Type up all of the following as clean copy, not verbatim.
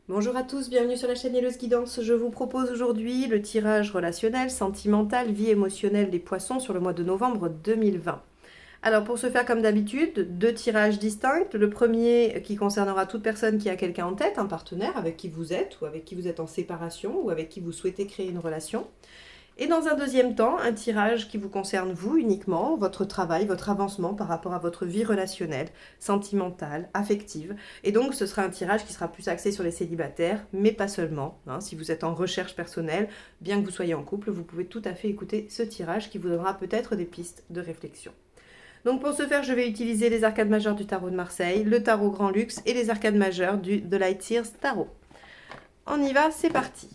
Bonjour à tous, bienvenue sur la chaîne Hello's Guidance. Je vous propose aujourd'hui le tirage relationnel, sentimental, vie émotionnelle des poissons sur le mois de novembre 2020. Alors pour ce faire comme d'habitude, deux tirages distincts. Le premier qui concernera toute personne qui a quelqu'un en tête, un partenaire avec qui vous êtes ou avec qui vous êtes en séparation ou avec qui vous souhaitez créer une relation. Et dans un deuxième temps, un tirage qui vous concerne vous uniquement, votre travail, votre avancement par rapport à votre vie relationnelle, sentimentale, affective. Et donc ce sera un tirage qui sera plus axé sur les célibataires, mais pas seulement. Si vous êtes en recherche personnelle, bien que vous soyez en couple, vous pouvez tout à fait écouter ce tirage qui vous donnera peut-être des pistes de réflexion. Donc pour ce faire, je vais utiliser les arcades majeures du tarot de Marseille, le tarot Grand Luxe et les arcades majeures du The Light Seers Tarot. On y va, c'est parti.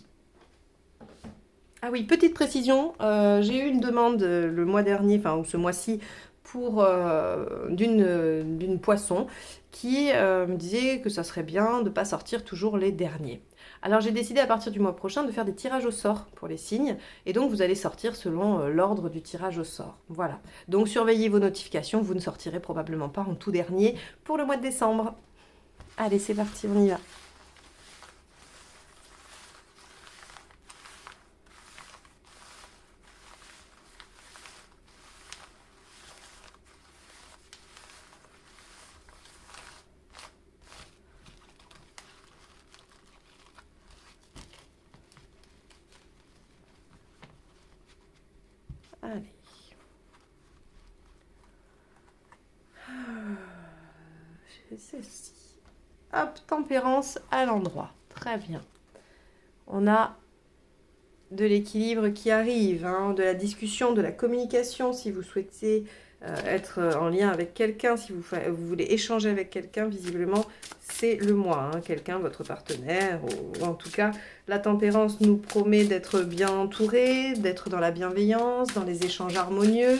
Ah oui, petite précision, j'ai eu une demande le mois dernier, enfin ce mois-ci, pour d'une poisson qui me disait que ça serait bien de ne pas sortir toujours les derniers. Alors j'ai décidé à partir du mois prochain de faire des tirages au sort pour les signes, et donc vous allez sortir selon l'ordre du tirage au sort. Voilà, donc surveillez vos notifications, vous ne sortirez probablement pas en tout dernier pour le mois de décembre. Allez, c'est parti, on y va. Allez. J'ai celle-ci. Hop, tempérance à l'endroit. Très bien. On a de l'équilibre qui arrive, de la discussion, de la communication si vous souhaitez être en lien avec quelqu'un, si vous voulez échanger avec quelqu'un, visiblement c'est le mois, quelqu'un, votre partenaire, ou en tout cas la tempérance nous promet d'être bien entouré, d'être dans la bienveillance, dans les échanges harmonieux,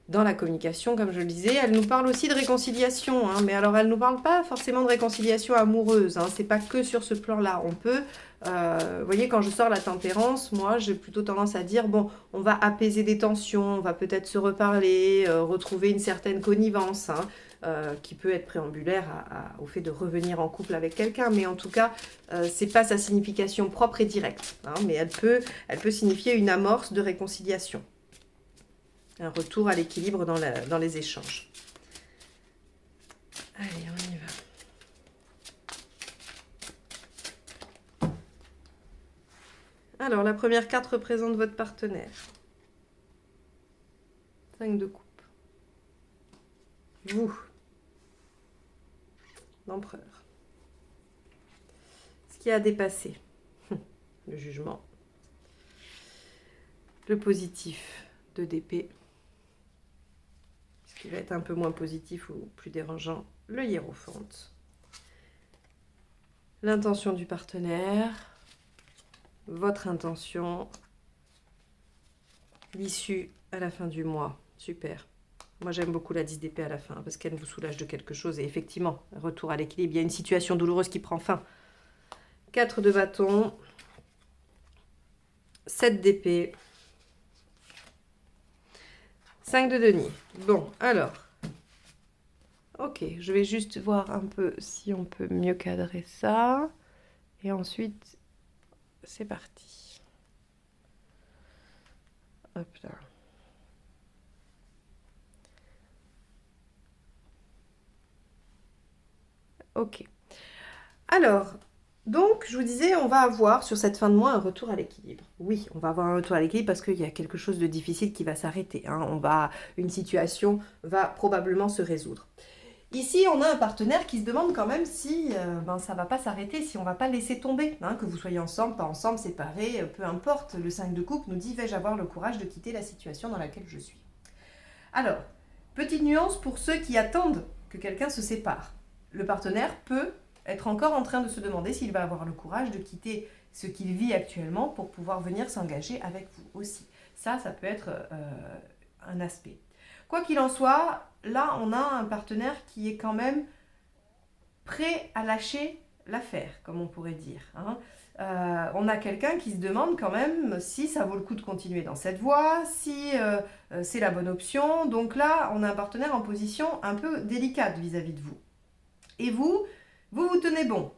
dans la communication, comme je le disais. Elle nous parle aussi de réconciliation, mais alors elle ne nous parle pas forcément de réconciliation amoureuse, c'est pas que sur ce plan-là. On peut, vous voyez, quand je sors la tempérance, moi j'ai plutôt tendance à dire, bon, on va apaiser des tensions, on va peut-être se reparler, retrouver une certaine connivence, qui peut être préambulaire au fait de revenir en couple avec quelqu'un, mais en tout cas, c'est pas sa signification propre et directe, mais elle peut signifier une amorce de réconciliation. Un retour à l'équilibre dans les échanges. Allez, on y va. Alors, la première carte représente votre partenaire. 5 de coupe. Vous. L'empereur. Ce qui a dépassé. Le jugement. Le positif. 2 d'épée. Ce qui va être un peu moins positif ou plus dérangeant, le hiérophante. L'intention du partenaire, votre intention, l'issue à la fin du mois. Super. Moi, j'aime beaucoup la 10 d'épée à la fin parce qu'elle vous soulage de quelque chose. Et effectivement, retour à l'équilibre. Il y a une situation douloureuse qui prend fin. 4 de bâton, 7 d'épée, 5 de denier. Bon, alors. Ok, je vais juste voir un peu si on peut mieux cadrer ça. Et ensuite, c'est parti. Hop là. Ok. Alors, donc, je vous disais, on va avoir sur cette fin de mois un retour à l'équilibre. Oui, on va avoir un retour à l'équilibre parce qu'il y a quelque chose de difficile qui va s'arrêter. Une situation va probablement se résoudre. Ici, on a un partenaire qui se demande quand même si ça ne va pas s'arrêter, si on ne va pas laisser tomber. Que vous soyez ensemble, pas ensemble, séparés, peu importe. Le 5 de coupe nous dit, vais-je avoir le courage de quitter la situation dans laquelle je suis? Alors, petite nuance pour ceux qui attendent que quelqu'un se sépare. Le partenaire peut être encore en train de se demander s'il va avoir le courage de quitter ce qu'il vit actuellement pour pouvoir venir s'engager avec vous aussi. Ça peut être un aspect. Quoi qu'il en soit, là, on a un partenaire qui est quand même prêt à lâcher l'affaire, comme on pourrait dire. On a quelqu'un qui se demande quand même si ça vaut le coup de continuer dans cette voie, si c'est la bonne option. Donc là, on a un partenaire en position un peu délicate vis-à-vis de vous. Et vous tenez bon.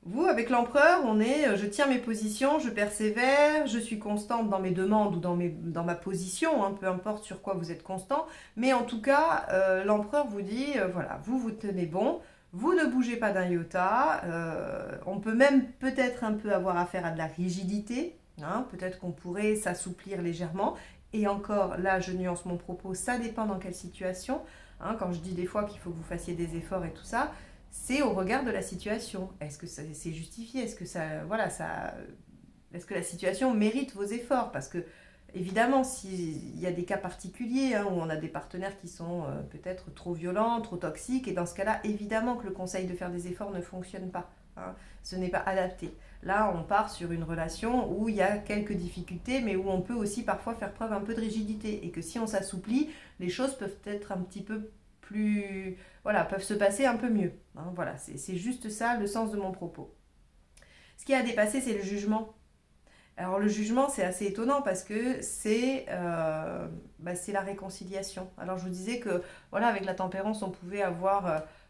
Vous, avec l'empereur, on est je tiens mes positions, je persévère, je suis constante dans mes demandes ou dans ma position, hein, peu importe sur quoi vous êtes constant. Mais en tout cas, l'empereur vous dit, voilà, vous tenez bon, vous ne bougez pas d'un iota. On peut même peut-être un peu avoir affaire à de la rigidité. Hein, peut-être qu'on pourrait s'assouplir légèrement. Et encore, là, je nuance mon propos, ça dépend dans quelle situation. Hein, quand je dis des fois qu'il faut que vous fassiez des efforts et tout ça, c'est au regard de la situation. Est-ce que c'est justifié? Est-ce que est-ce que la situation mérite vos efforts? Parce que évidemment, s'il y a des cas particuliers hein, où on a des partenaires qui sont peut-être trop violents, trop toxiques, et dans ce cas-là, évidemment que le conseil de faire des efforts ne fonctionne pas. Hein. Ce n'est pas adapté. Là, on part sur une relation où il y a quelques difficultés, mais où on peut aussi parfois faire preuve un peu de rigidité. Et que si on s'assouplit, les choses peuvent être un petit peu plus... Voilà, peuvent se passer un peu mieux. Hein, voilà, c'est juste ça le sens de mon propos. Ce qui a dépassé, c'est le jugement. Alors le jugement, c'est assez étonnant parce que c'est la réconciliation. Alors je vous disais que voilà, avec la tempérance, on pouvait avoir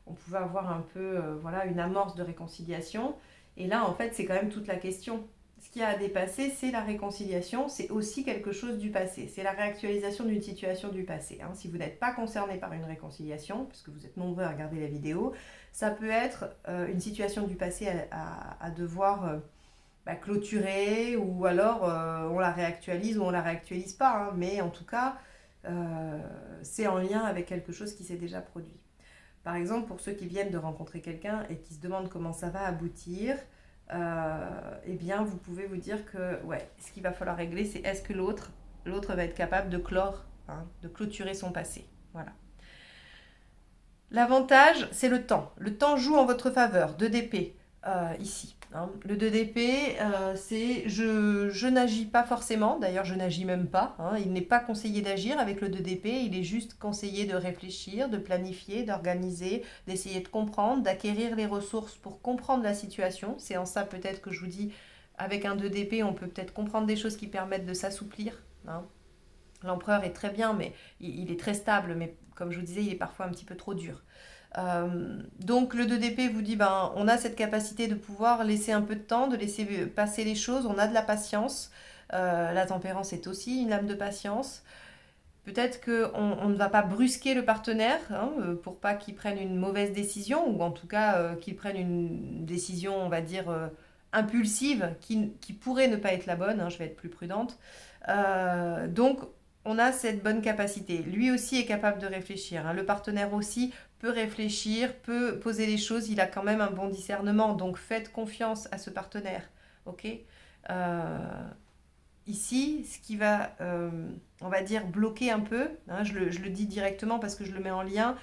un peu voilà, une amorce de réconciliation. Et là, en fait, c'est quand même toute la question. Ce qui a à dépasser, c'est la réconciliation, c'est aussi quelque chose du passé. C'est la réactualisation d'une situation du passé. Hein. Si vous n'êtes pas concerné par une réconciliation, puisque vous êtes nombreux à regarder la vidéo, ça peut être une situation du passé à devoir clôturer, ou alors on la réactualise ou on la réactualise pas. Hein. Mais en tout cas, c'est en lien avec quelque chose qui s'est déjà produit. Par exemple, pour ceux qui viennent de rencontrer quelqu'un et qui se demandent comment ça va aboutir, eh bien, vous pouvez vous dire que ouais, ce qu'il va falloir régler, c'est est-ce que l'autre va être capable de clore, hein, de clôturer son passé. Voilà. L'avantage, c'est le temps. Le temps joue en votre faveur. 2 d'épée, ici. Hein. Le 2 d'épée, c'est je n'agis pas forcément, d'ailleurs je n'agis même pas. Hein. Il n'est pas conseillé d'agir avec le 2 d'épée, il est juste conseillé de réfléchir, de planifier, d'organiser, d'essayer de comprendre, d'acquérir les ressources pour comprendre la situation. C'est en ça peut-être que je vous dis, avec un 2 d'épée, on peut peut-être comprendre des choses qui permettent de s'assouplir. Hein. L'empereur est très bien, mais il est très stable, mais comme je vous disais, il est parfois un petit peu trop dur. Donc le 2 d'épée vous dit, on a cette capacité de pouvoir laisser un peu de temps, de laisser passer les choses, on a de la patience. La tempérance est aussi une âme de patience. Peut-être qu'on ne va pas brusquer le partenaire hein, pour pas qu'il prenne une mauvaise décision, ou en tout cas qu'il prenne une décision, on va dire, impulsive, qui pourrait ne pas être la bonne, hein, je vais être plus prudente. Donc on a cette bonne capacité. Lui aussi est capable de réfléchir. Hein. Le partenaire aussi peut réfléchir, peut poser les choses. Il a quand même un bon discernement. Donc faites confiance à ce partenaire. Ok Ici, ce qui va, on va dire, bloquer un peu, hein, je le dis directement parce que je le mets en lien,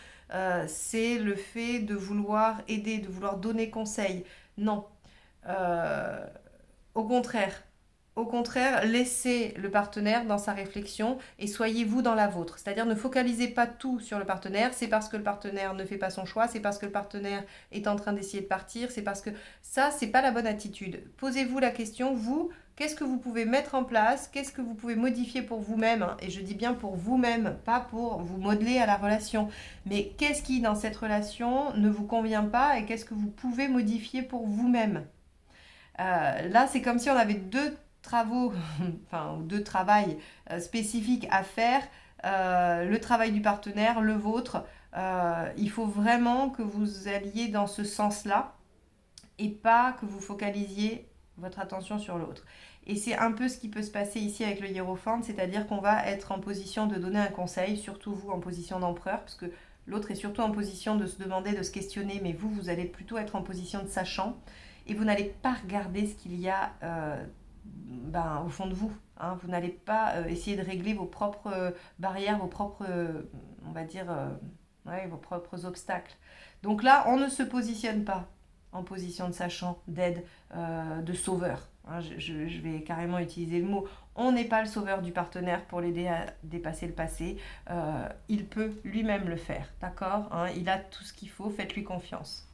c'est le fait de vouloir aider, de vouloir donner conseil. Non. Euh, Au contraire, laissez le partenaire dans sa réflexion et soyez vous dans la vôtre. C'est-à-dire ne focalisez pas tout sur le partenaire, c'est parce que le partenaire ne fait pas son choix, c'est parce que le partenaire est en train d'essayer de partir, c'est parce que ça, c'est pas la bonne attitude. Posez-vous la question, vous, qu'est-ce que vous pouvez mettre en place, qu'est-ce que vous pouvez modifier pour vous-même, hein, et je dis bien pour vous-même, pas pour vous modeler à la relation, mais qu'est-ce qui dans cette relation ne vous convient pas et qu'est-ce que vous pouvez modifier pour vous-même. Là, c'est comme si on avait 2 travaux, enfin 2 travails spécifiques à faire. Le travail du partenaire, le vôtre. Il faut vraiment que vous alliez dans ce sens-là et pas que vous focalisiez votre attention sur l'autre. Et c'est un peu ce qui peut se passer ici avec le hiérophante, c'est-à-dire qu'on va être en position de donner un conseil, surtout vous en position d'empereur, parce que l'autre est surtout en position de se demander, de se questionner, mais vous allez plutôt être en position de sachant, et vous n'allez pas regarder ce qu'il y a au fond de vous. Hein. Vous n'allez pas essayer de régler vos propres barrières, vos propres, on va dire, vos propres obstacles. Donc là, on ne se positionne pas en position de sachant, d'aide, de sauveur. Hein, je vais carrément utiliser le mot. On n'est pas le sauveur du partenaire pour l'aider à dépasser le passé. Il peut lui-même le faire, d'accord, hein, il a tout ce qu'il faut, faites-lui confiance.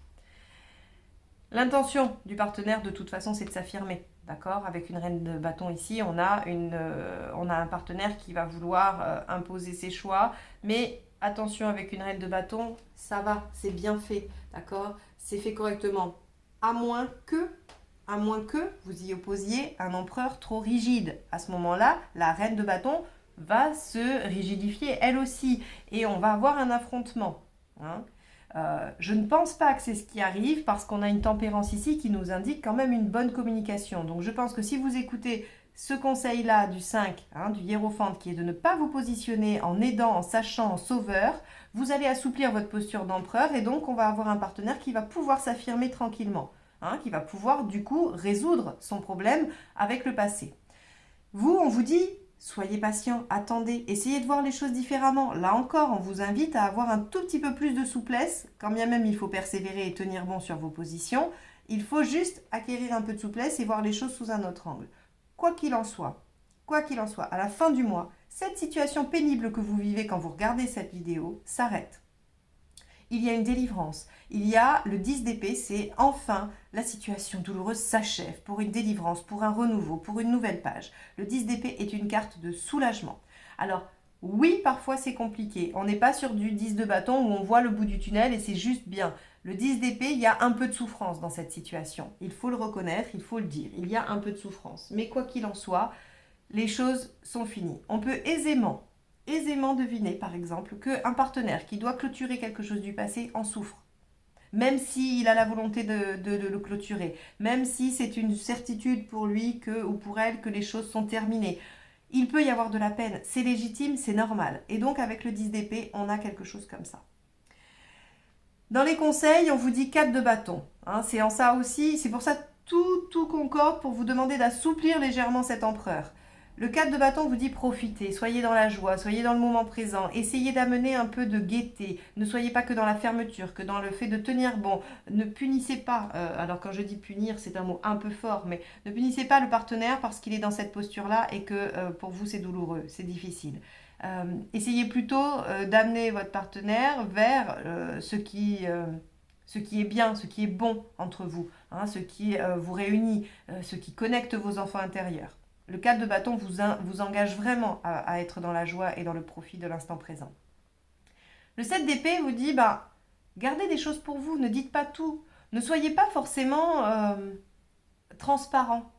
L'intention du partenaire, de toute façon, c'est de s'affirmer. D'accord ? Avec une reine de bâton ici, on a un partenaire qui va vouloir imposer ses choix. Mais attention, avec une reine de bâton, ça va, c'est bien fait. D'accord ? C'est fait correctement. à moins que vous y opposiez un empereur trop rigide. À ce moment-là, la reine de bâton va se rigidifier elle aussi et on va avoir un affrontement. Hein. Je ne pense pas que c'est ce qui arrive parce qu'on a une tempérance ici qui nous indique quand même une bonne communication. Donc je pense que si vous écoutez ce conseil-là du 5, du hiérophante, qui est de ne pas vous positionner en aidant, en sachant, en sauveur, vous allez assouplir votre posture d'empereur et donc on va avoir un partenaire qui va pouvoir s'affirmer tranquillement, qui va pouvoir du coup résoudre son problème avec le passé. Vous, on vous dit, soyez patient, attendez, essayez de voir les choses différemment. Là encore, on vous invite à avoir un tout petit peu plus de souplesse, quand bien même il faut persévérer et tenir bon sur vos positions. Il faut juste acquérir un peu de souplesse et voir les choses sous un autre angle. Quoi qu'il en soit, à la fin du mois, cette situation pénible que vous vivez quand vous regardez cette vidéo s'arrête. Il y a une délivrance. Il y a le 10 d'épée, c'est enfin la situation douloureuse s'achève pour une délivrance, pour un renouveau, pour une nouvelle page. Le 10 d'épée est une carte de soulagement. Alors, oui, parfois c'est compliqué. On n'est pas sur du 10 de bâton où on voit le bout du tunnel et c'est juste bien. Le 10 d'épée, il y a un peu de souffrance dans cette situation. Il faut le reconnaître, il faut le dire. Il y a un peu de souffrance. Mais quoi qu'il en soit, les choses sont finies. On peut aisément deviner, par exemple, qu'un partenaire qui doit clôturer quelque chose du passé en souffre. Même s'il a la volonté de le clôturer, même si c'est une certitude pour lui ou pour elle que les choses sont terminées. Il peut y avoir de la peine, c'est légitime, c'est normal. Et donc avec le 10 d'épée, on a quelque chose comme ça. Dans les conseils, on vous dit 4 de bâton. C'est en ça aussi, c'est pour ça tout concorde pour vous demander d'assouplir légèrement cet empereur. Le 4 de bâton vous dit profitez, soyez dans la joie, soyez dans le moment présent, essayez d'amener un peu de gaieté, ne soyez pas que dans la fermeture, que dans le fait de tenir bon, ne punissez pas, alors quand je dis punir c'est un mot un peu fort, mais ne punissez pas le partenaire parce qu'il est dans cette posture-là et que pour vous c'est douloureux, c'est difficile. Essayez plutôt d'amener votre partenaire vers ce qui est bien, ce qui est bon entre vous, ce qui vous réunit, ce qui connecte vos enfants intérieurs. Le 4 de bâton vous engage vraiment à être dans la joie et dans le profit de l'instant présent. Le 7 d'épée vous dit, gardez des choses pour vous, ne dites pas tout. Ne soyez pas forcément transparent.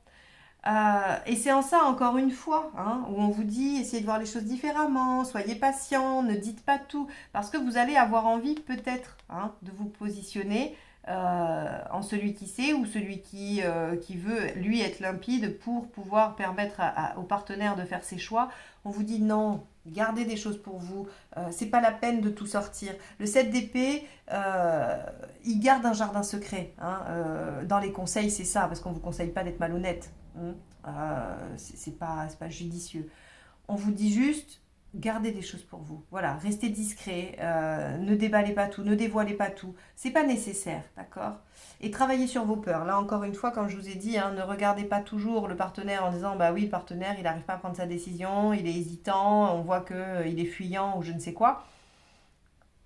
Et c'est en ça, encore une fois, où on vous dit, essayez de voir les choses différemment, soyez patient, ne dites pas tout, parce que vous allez avoir envie peut-être de vous positionner en celui qui sait ou celui qui veut lui être limpide pour pouvoir permettre au partenaire de faire ses choix. On vous dit non, gardez des choses pour vous, c'est pas la peine de tout sortir. Le 7 d'épée, il garde un jardin secret. Dans les conseils, c'est ça, parce qu'on ne vous conseille pas d'être malhonnête. C'est pas judicieux. On vous dit juste gardez des choses pour vous. Voilà, restez discret, ne déballez pas tout, ne dévoilez pas tout. C'est pas nécessaire, d'accord? Et travaillez sur vos peurs. Là, encore une fois, comme je vous ai dit, ne regardez pas toujours le partenaire en disant oui, le partenaire, il n'arrive pas à prendre sa décision, il est hésitant, on voit qu'il est fuyant ou je ne sais quoi.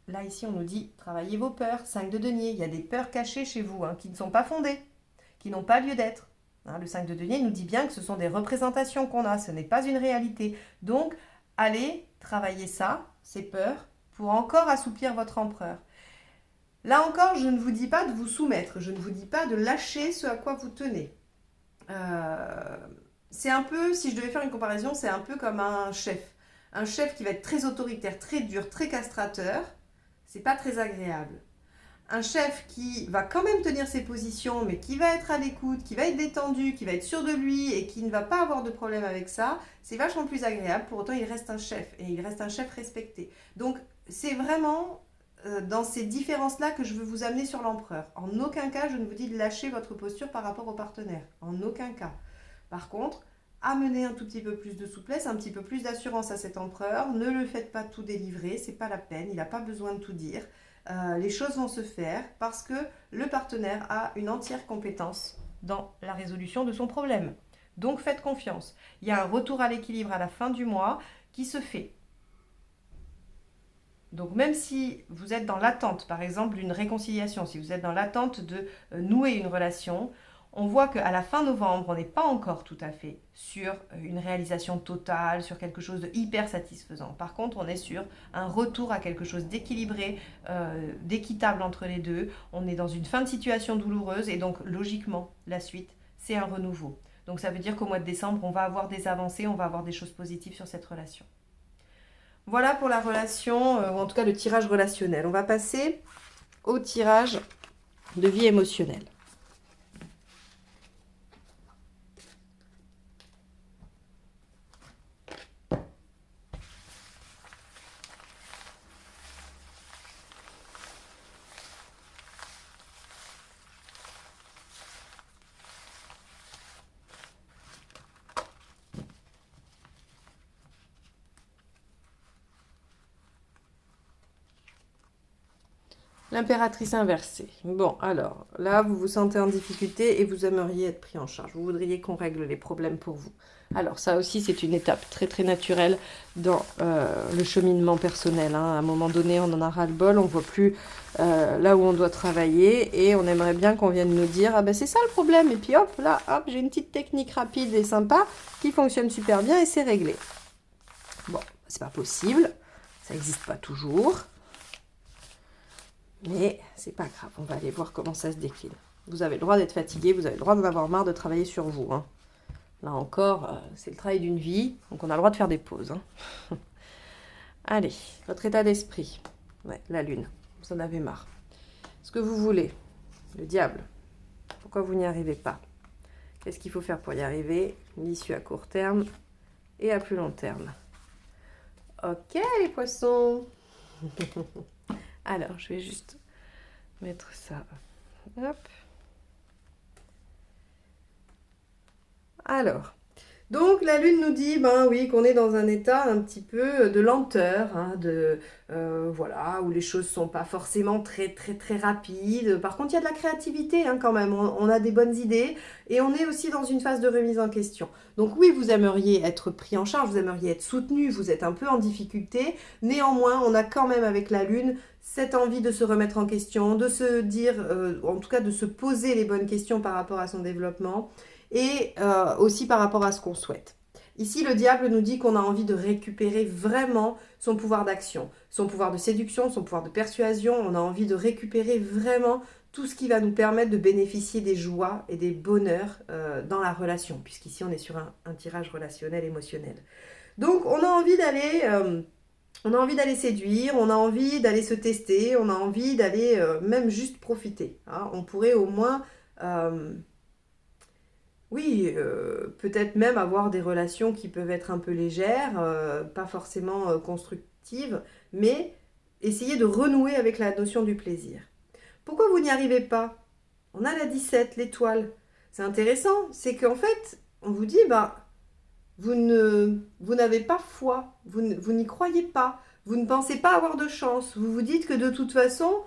Là, ici, on nous dit travaillez vos peurs. 5 de denier, il y a des peurs cachées chez vous qui ne sont pas fondées, qui n'ont pas lieu d'être. Le 5 de denier nous dit bien que ce sont des représentations qu'on a, ce n'est pas une réalité. Donc, allez travailler ça, ces peurs, pour encore assouplir votre empereur. Là encore, je ne vous dis pas de vous soumettre, je ne vous dis pas de lâcher ce à quoi vous tenez. C'est un peu, si je devais faire une comparaison, c'est un peu comme un chef. Un chef qui va être très autoritaire, très dur, très castrateur, c'est pas très agréable. Un chef qui va quand même tenir ses positions, mais qui va être à l'écoute, qui va être détendu, qui va être sûr de lui et qui ne va pas avoir de problème avec ça, c'est vachement plus agréable. Pour autant, il reste un chef et il reste un chef respecté. Donc, c'est vraiment dans ces différences-là que je veux vous amener sur l'empereur. En aucun cas, je ne vous dis de lâcher votre posture par rapport au partenaire. En aucun cas. Par contre, amenez un tout petit peu plus de souplesse, un petit peu plus d'assurance à cet empereur. Ne le faites pas tout délivrer, c'est pas la peine, il n'a pas besoin de tout dire. Les choses vont se faire parce que le partenaire a une entière compétence dans la résolution de son problème. Donc faites confiance. Il y a un retour à l'équilibre à la fin du mois qui se fait. Donc même si vous êtes dans l'attente, par exemple, d'une réconciliation, si vous êtes dans l'attente de nouer une relation, on voit qu'à la fin novembre, on n'est pas encore tout à fait sur une réalisation totale, sur quelque chose de hyper satisfaisant. Par contre, on est sur un retour à quelque chose d'équilibré, d'équitable entre les deux. On est dans une fin de situation douloureuse et donc logiquement, la suite, c'est un renouveau. Donc ça veut dire qu'au mois de décembre, on va avoir des avancées, on va avoir des choses positives sur cette relation. Voilà pour la relation, ou en tout cas le tirage relationnel. On va passer au tirage de vie émotionnelle. L'impératrice inversée. Bon, alors, là, vous vous sentez en difficulté et vous aimeriez être pris en charge. Vous voudriez qu'on règle les problèmes pour vous. Alors, ça aussi, c'est une étape très, très naturelle dans le cheminement personnel. Hein. À un moment donné, on en a ras-le-bol, on ne voit plus là où on doit travailler et on aimerait bien qu'on vienne nous dire « Ah ben, c'est ça le problème !» Et puis hop, là, hop, j'ai une petite technique rapide et sympa qui fonctionne super bien et c'est réglé. Bon, c'est pas possible, ça n'existe pas toujours. Mais c'est pas grave, on va aller voir comment ça se décline. Vous avez le droit d'être fatigué, vous avez le droit d'en avoir marre de travailler sur vous. Hein. Là encore, c'est le travail d'une vie, donc on a le droit de faire des pauses. Hein. Allez, votre état d'esprit. Ouais, la lune, vous en avez marre. Ce que vous voulez, le diable. Pourquoi vous n'y arrivez pas? Qu'est-ce qu'il faut faire pour y arriver? L'issue à court terme et à plus long terme. Ok les poissons. Alors, je vais juste mettre ça. Hop. Alors, donc la lune nous dit, ben oui, qu'on est dans un état un petit peu de lenteur, hein, voilà, où les choses sont pas forcément très très très rapides. Par contre, il y a de la créativité hein, quand même. On a des bonnes idées et on est aussi dans une phase de remise en question. Donc oui, vous aimeriez être pris en charge, vous aimeriez être soutenu, vous êtes un peu en difficulté. Néanmoins, on a quand même avec la lune cette envie de se remettre en question, de se dire, en tout cas de se poser les bonnes questions par rapport à son développement et aussi par rapport à ce qu'on souhaite. Ici, le diable nous dit qu'on a envie de récupérer vraiment son pouvoir d'action, son pouvoir de séduction, son pouvoir de persuasion. On a envie de récupérer vraiment tout ce qui va nous permettre de bénéficier des joies et des bonheurs dans la relation, puisqu'ici, on est sur un tirage relationnel, émotionnel. Donc, on a envie d'aller... on a envie d'aller séduire, on a envie d'aller se tester, on a envie d'aller même juste profiter. Hein. On pourrait au moins, peut-être même avoir des relations qui peuvent être un peu légères, pas forcément constructives, mais essayer de renouer avec la notion du plaisir. Pourquoi vous n'y arrivez pas? On a la 17, l'étoile. C'est intéressant, c'est qu'en fait, on vous dit, vous n'avez pas foi, vous n'y croyez pas, vous ne pensez pas avoir de chance, vous vous dites que de toute façon,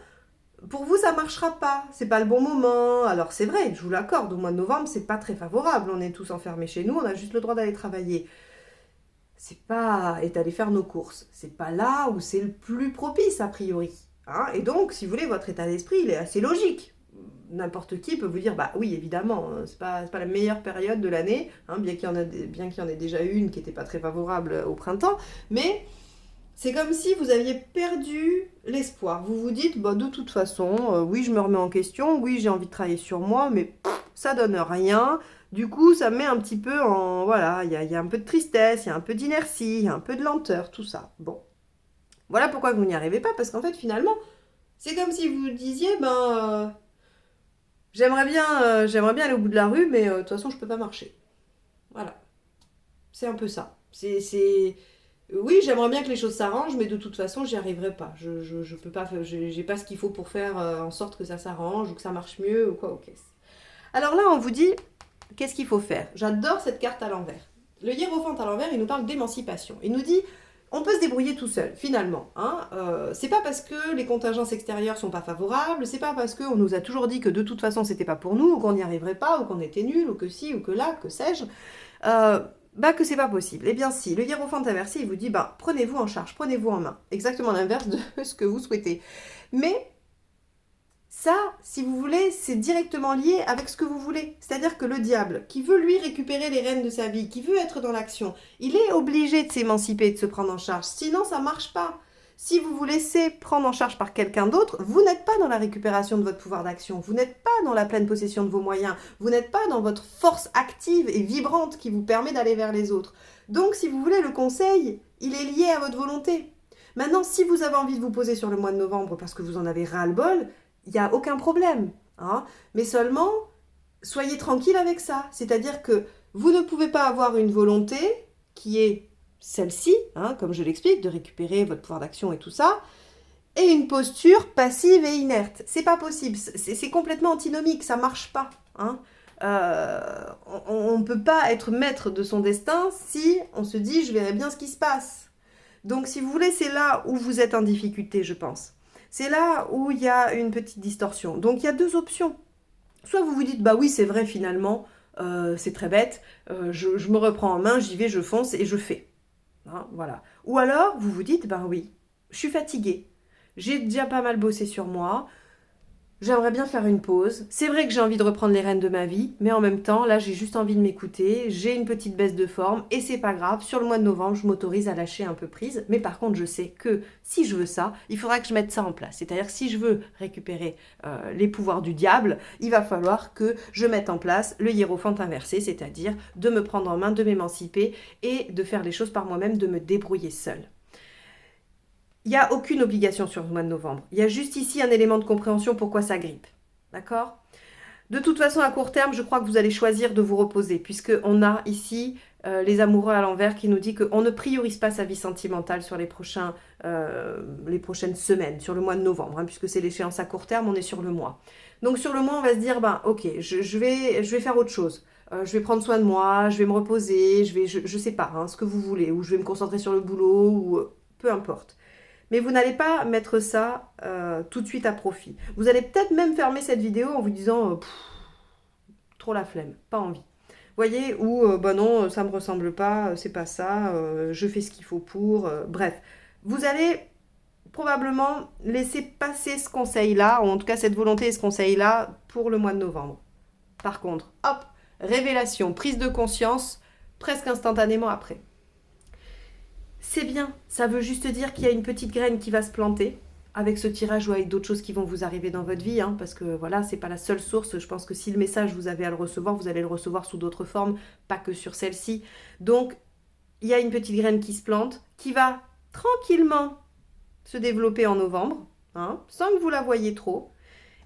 pour vous ça ne marchera pas, c'est pas le bon moment. Alors c'est vrai, je vous l'accorde, au mois de novembre c'est pas très favorable, on est tous enfermés chez nous, on a juste le droit d'aller travailler. C'est pas, et d'aller faire nos courses, c'est pas là où c'est le plus propice a priori. Hein. Et donc, si vous voulez, votre état d'esprit il est assez logique. N'importe qui peut vous dire, bah oui, évidemment, c'est pas la meilleure période de l'année, hein, bien qu'il y en ait déjà une qui n'était pas très favorable au printemps, mais c'est comme si vous aviez perdu l'espoir. Vous vous dites, bah, de toute façon, oui, je me remets en question, oui, j'ai envie de travailler sur moi, mais ça donne rien. Du coup, ça me met un petit peu en... Voilà, il y a un peu de tristesse, il y a un peu d'inertie, il y a un peu de lenteur, tout ça. Bon, voilà pourquoi vous n'y arrivez pas, parce qu'en fait, finalement, c'est comme si vous disiez, j'aimerais bien aller au bout de la rue, mais de toute façon, je peux pas marcher. Voilà. C'est un peu ça. Oui, j'aimerais bien que les choses s'arrangent, mais de toute façon, j'y arriverai pas. Je peux pas, j'ai pas ce qu'il faut pour faire en sorte que ça s'arrange ou que ça marche mieux ou quoi au caisse. Alors là, on vous dit, qu'est-ce qu'il faut faire? J'adore cette carte à l'envers. Le hiérophante à l'envers, il nous parle d'émancipation. Il nous dit, on peut se débrouiller tout seul, finalement. Hein. C'est pas parce que les contingences extérieures sont pas favorables, c'est pas parce qu'on nous a toujours dit que de toute façon c'était pas pour nous, ou qu'on n'y arriverait pas, ou qu'on était nul, ou que si, ou que là, que sais-je, que c'est pas possible. Eh bien si, le hiérophante inversé, il vous dit, prenez-vous en charge, prenez-vous en main. Exactement l'inverse de ce que vous souhaitez. Mais Ça, si vous voulez, c'est directement lié avec ce que vous voulez. C'est-à-dire que le diable, qui veut lui récupérer les rênes de sa vie, qui veut être dans l'action, il est obligé de s'émanciper, de se prendre en charge. Sinon, ça ne marche pas. Si vous vous laissez prendre en charge par quelqu'un d'autre, vous n'êtes pas dans la récupération de votre pouvoir d'action, vous n'êtes pas dans la pleine possession de vos moyens, vous n'êtes pas dans votre force active et vibrante qui vous permet d'aller vers les autres. Donc, si vous voulez, le conseil, il est lié à votre volonté. Maintenant, si vous avez envie de vous poser sur le mois de novembre parce que vous en avez ras-le-bol, il n'y a aucun problème. Hein. Mais seulement, soyez tranquille avec ça. C'est-à-dire que vous ne pouvez pas avoir une volonté qui est celle-ci, hein, comme je l'explique, de récupérer votre pouvoir d'action et tout ça, et une posture passive et inerte. C'est pas possible. C'est complètement antinomique. Ça marche pas. Hein. On ne peut pas être maître de son destin si on se dit « je verrai bien ce qui se passe ». Donc, si vous voulez, c'est là où vous êtes en difficulté, je pense. C'est là où il y a une petite distorsion. Donc, il y a deux options. Soit vous vous dites « bah oui, c'est vrai, finalement, c'est très bête, je me reprends en main, j'y vais, je fonce et je fais. Hein, » voilà. Ou alors, vous vous dites « bah oui, je suis fatiguée, j'ai déjà pas mal bossé sur moi, j'aimerais bien faire une pause. C'est vrai que j'ai envie de reprendre les rênes de ma vie, mais en même temps, là, j'ai juste envie de m'écouter. J'ai une petite baisse de forme et c'est pas grave. Sur le mois de novembre, je m'autorise à lâcher un peu prise. Mais par contre, je sais que si je veux ça, il faudra que je mette ça en place. C'est-à-dire que si je veux récupérer les pouvoirs du diable, il va falloir que je mette en place le hiérophante inversé, c'est-à-dire de me prendre en main, de m'émanciper et de faire les choses par moi-même, de me débrouiller seule. Il n'y a aucune obligation sur le mois de novembre. Il y a juste ici un élément de compréhension pourquoi ça grippe. D'accord ? De toute façon, à court terme, je crois que vous allez choisir de vous reposer, puisqu'on a ici les amoureux à l'envers qui nous dit qu'on ne priorise pas sa vie sentimentale sur les prochaines semaines, sur le mois de novembre, hein, puisque c'est l'échéance à court terme, on est sur le mois. Donc sur le mois, on va se dire, ok, je vais faire autre chose. Je vais prendre soin de moi, je vais me reposer, je sais pas, hein, ce que vous voulez, ou je vais me concentrer sur le boulot, ou peu importe. Mais vous n'allez pas mettre ça tout de suite à profit. Vous allez peut-être même fermer cette vidéo en vous disant trop la flemme, pas envie. Vous voyez, ou bah non, ça me ressemble pas, c'est pas ça, je fais ce qu'il faut pour. Bref, vous allez probablement laisser passer ce conseil-là, ou en tout cas cette volonté et ce conseil-là pour le mois de novembre. Par contre, hop, révélation, prise de conscience, presque instantanément après. C'est bien, ça veut juste dire qu'il y a une petite graine qui va se planter avec ce tirage ou avec d'autres choses qui vont vous arriver dans votre vie, hein, parce que voilà, c'est pas la seule source. Je pense que si le message vous avez à le recevoir, vous allez le recevoir sous d'autres formes, pas que sur celle-ci. Donc, il y a une petite graine qui se plante, qui va tranquillement se développer en novembre, hein, sans que vous la voyiez trop.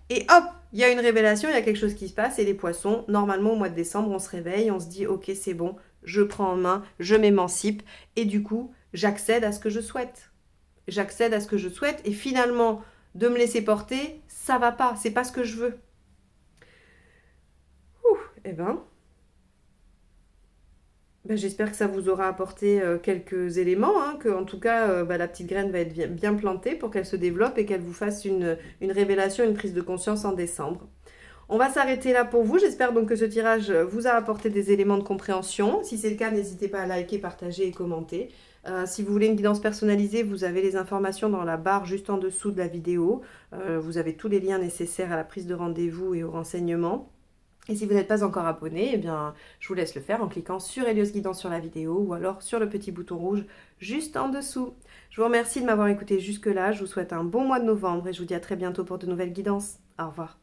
Et hop, il y a une révélation, il y a quelque chose qui se passe, et les poissons, normalement au mois de décembre, on se réveille, on se dit, ok, c'est bon, je prends en main, je m'émancipe, et du coup, j'accède à ce que je souhaite. J'accède à ce que je souhaite, et finalement, de me laisser porter, ça va pas, c'est pas ce que je veux. Eh ben, j'espère que ça vous aura apporté quelques éléments, hein, que en tout cas la petite graine va être bien plantée pour qu'elle se développe et qu'elle vous fasse une révélation, une prise de conscience en décembre. On va s'arrêter là pour vous. J'espère donc que ce tirage vous a apporté des éléments de compréhension. Si c'est le cas, n'hésitez pas à liker, partager et commenter. Si vous voulez une guidance personnalisée, vous avez les informations dans la barre juste en dessous de la vidéo. Vous avez tous les liens nécessaires à la prise de rendez-vous et aux renseignements. Et si vous n'êtes pas encore abonné, eh bien, je vous laisse le faire en cliquant sur Hélios Guidance sur la vidéo ou alors sur le petit bouton rouge juste en dessous. Je vous remercie de m'avoir écouté jusque-là. Je vous souhaite un bon mois de novembre et je vous dis à très bientôt pour de nouvelles guidances. Au revoir.